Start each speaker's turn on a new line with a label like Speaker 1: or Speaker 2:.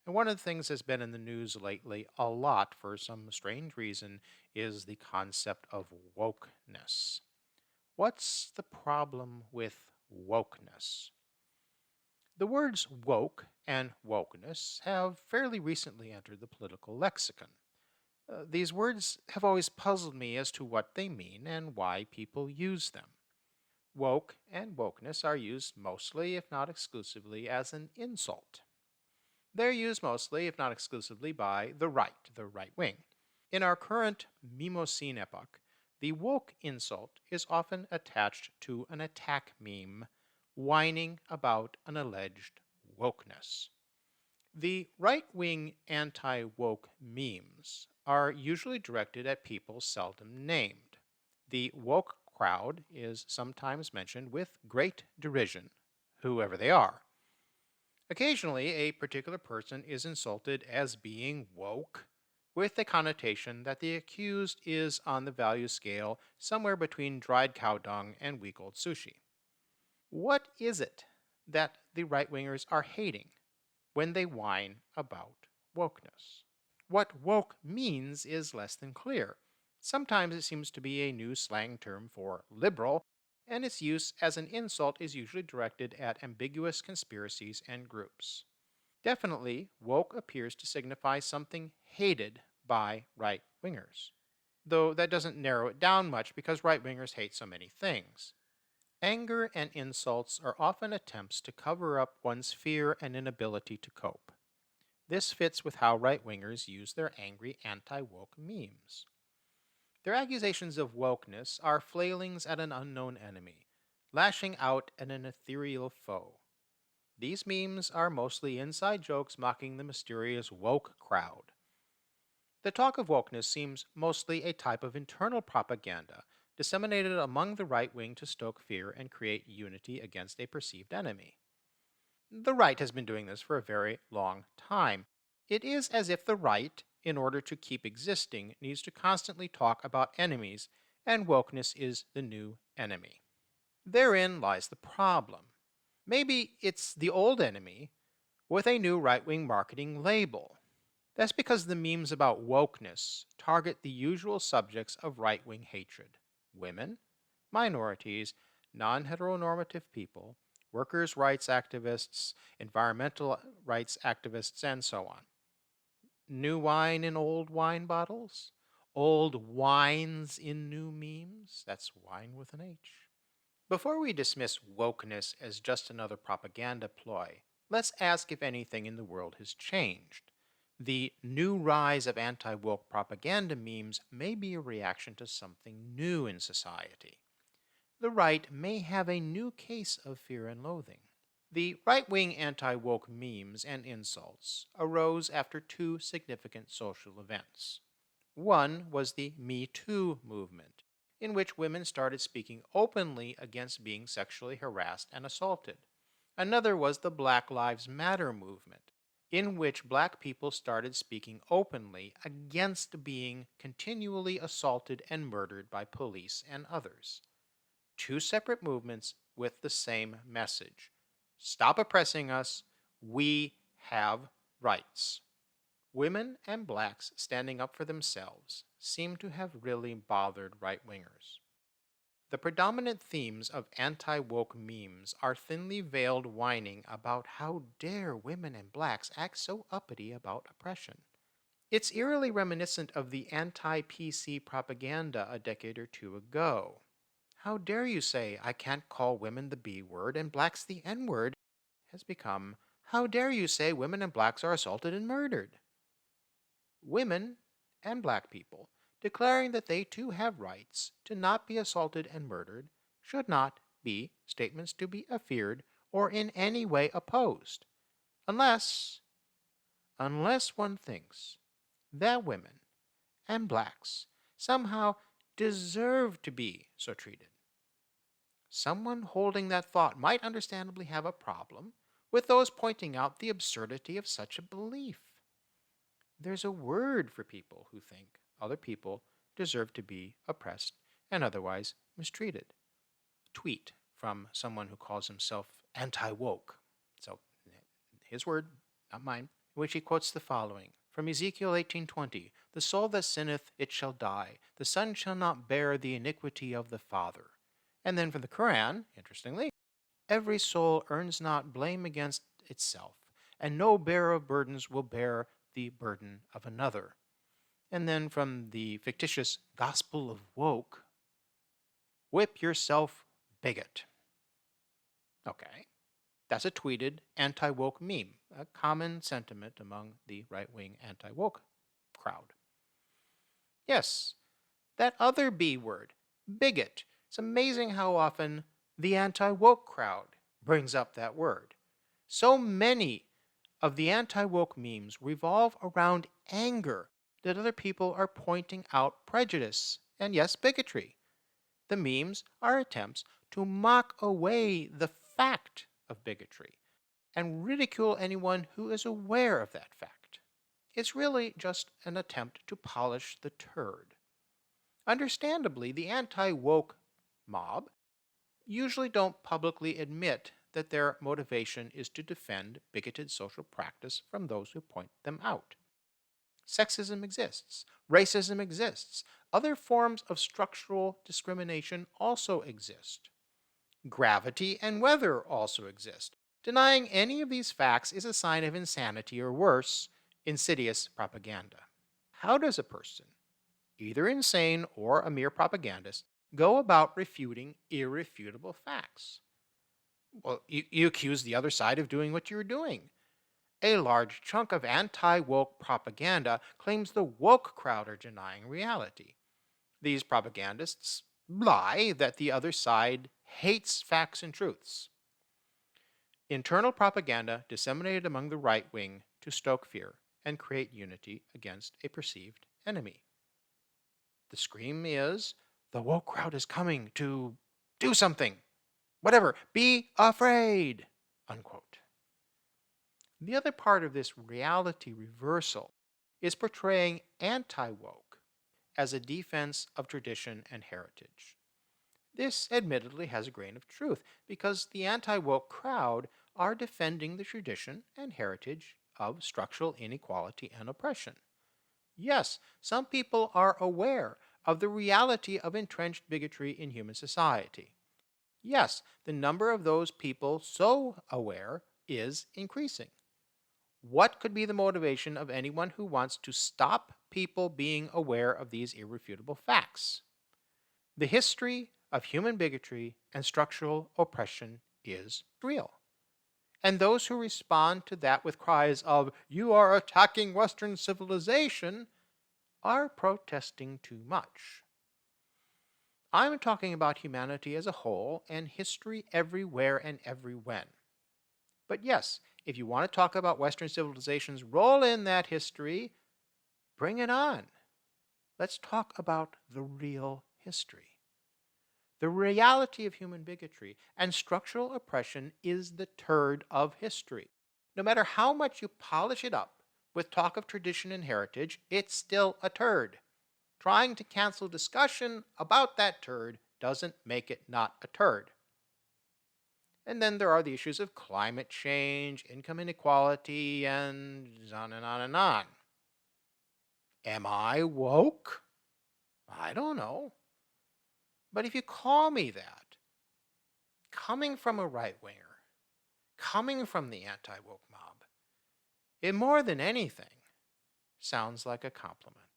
Speaker 1: And one of the things that's been in the news lately a lot for some strange reason is the concept of wokeness. What's the problem with wokeness? The words woke and wokeness have fairly recently entered the political lexicon. These words have always puzzled me as to what they mean and why people use them. Woke and wokeness are used mostly, if not exclusively, as an insult. They're used mostly, if not exclusively, by the right wing. In our current Mimosine epoch, the woke insult is often attached to an attack meme whining about an alleged wokeness. The right wing anti woke memes are usually directed at people seldom named. The woke crowd is sometimes mentioned with great derision, whoever they are. Occasionally, a particular person is insulted as being woke, with the connotation that the accused is on the value scale somewhere between dried cow dung and week old sushi. What is it that the right wingers are hating when they whine about wokeness? What woke means is less than clear. Sometimes it seems to be a new slang term for liberal, and its use as an insult is usually directed at ambiguous conspiracies and groups. Definitely, woke appears to signify something hated by right wingers, though that doesn't narrow it down much because right wingers hate so many things. Anger and insults are often attempts to cover up one's fear and inability to cope. This fits with how right wingers use their angry anti woke memes. Their accusations of wokeness are flailings at an unknown enemy, lashing out at an ethereal foe. These memes are mostly inside jokes mocking the mysterious woke crowd. The talk of wokeness seems mostly a type of internal propaganda disseminated among the right wing to stoke fear and create unity against a perceived enemy. The right has been doing this for a very long time. It is as if the right, in order to keep existing, needs to constantly talk about enemies, and wokeness is the new enemy. Therein lies the problem. Maybe it's the old enemy with a new right wing marketing label. That's because the memes about wokeness target the usual subjects of right wing hatred: women, minorities, non heteronormative people, workers' rights activists, environmental rights activists, and so on. New wine in old wine bottles? Old wines in new memes? That's wine with an H. Before we dismiss wokeness as just another propaganda ploy, let's ask if anything in the world has changed. The new rise of anti woke propaganda memes may be a reaction to something new in society. The right may have a new case of fear and loathing. The right wing anti woke memes and insults arose after two significant social events. One was the Me Too movement, in which women started speaking openly against being sexually harassed and assaulted. Another was the Black Lives Matter movement, in which black people started speaking openly against being continually assaulted and murdered by police and others. Two separate movements with the same message: stop oppressing us, we have rights. Women and blacks standing up for themselves seem to have really bothered right wingers. The predominant themes of anti woke memes are thinly veiled whining about how dare women and blacks act so uppity about oppression. It's eerily reminiscent of the anti PC propaganda a decade or two ago. How dare you say I can't call women the B word and blacks the N word has become how dare you say women and blacks are assaulted and murdered. Women and black people declaring that they too have rights to not be assaulted and murdered should not be statements to be feared or in any way opposed, unless one thinks that women and blacks somehow deserve to be so treated. Someone holding that thought might understandably have a problem with those pointing out the absurdity of such a belief. There's a word for people who think other people deserve to be oppressed and otherwise mistreated. Tweet from someone who calls himself anti woke. So, his word, not mine. in which he quotes the following from Ezekiel 18:20, "The soul that sinneth, it shall die. The son shall not bear the iniquity of the father." And then from the Quran, interestingly, "Every soul earns not blame against itself, and no bearer of burdens will bear the burden of another." And then from the fictitious Gospel of Woke, "Whip yourself, bigot." Okay, that's a tweeted anti woke meme, a common sentiment among the right wing anti woke crowd. Yes, that other B word, bigot. It's amazing how often the anti woke crowd brings up that word. So many of the anti woke memes revolve around anger that other people are pointing out prejudice and, yes, bigotry. The memes are attempts to mock away the fact of bigotry and ridicule anyone who is aware of that fact. It's really just an attempt to polish the turd. Understandably, the anti woke mob usually don't publicly admit that their motivation is to defend bigoted social practice from those who point them out. Sexism exists, racism exists, other forms of structural discrimination also exist. Gravity and weather also exist. Denying any of these facts is a sign of insanity or worse, insidious propaganda. How does a person, either insane or a mere propagandist, go about refuting irrefutable facts? Well, you accuse the other side of doing what you're doing. A large chunk of anti woke propaganda claims the woke crowd are denying reality. These propagandists lie that the other side hates facts and truths. Internal propaganda disseminated among the right wing to stoke fear and create unity against a perceived enemy. The scream is, the woke crowd is coming to do something. Whatever. Be afraid. Unquote. The other part of this reality reversal is portraying anti woke as a defense of tradition and heritage. This admittedly has a grain of truth because the anti woke crowd are defending the tradition and heritage of structural inequality and oppression. Yes, some people are aware of the reality of entrenched bigotry in human society. Yes, the number of those people so aware is increasing. What could be the motivation of anyone who wants to stop people being aware of these irrefutable facts? The history of human bigotry and structural oppression is real. And those who respond to that with cries of, "You are attacking Western civilization," are protesting too much. I'm talking about humanity as a whole and history everywhere and every when. But yes, if you want to talk about Western civilization's role in that history, bring it on. Let's talk about the real history. The reality of human bigotry and structural oppression is the turd of history. No matter how much you polish it up with talk of tradition and heritage, it's still a turd. Trying to cancel discussion about that turd doesn't make it not a turd. And then there are the issues of climate change, income inequality, and on and on and on. Am I woke? I don't know. But if you call me that, coming from a right winger, coming from the anti woke mob, it more than anything sounds like a compliment.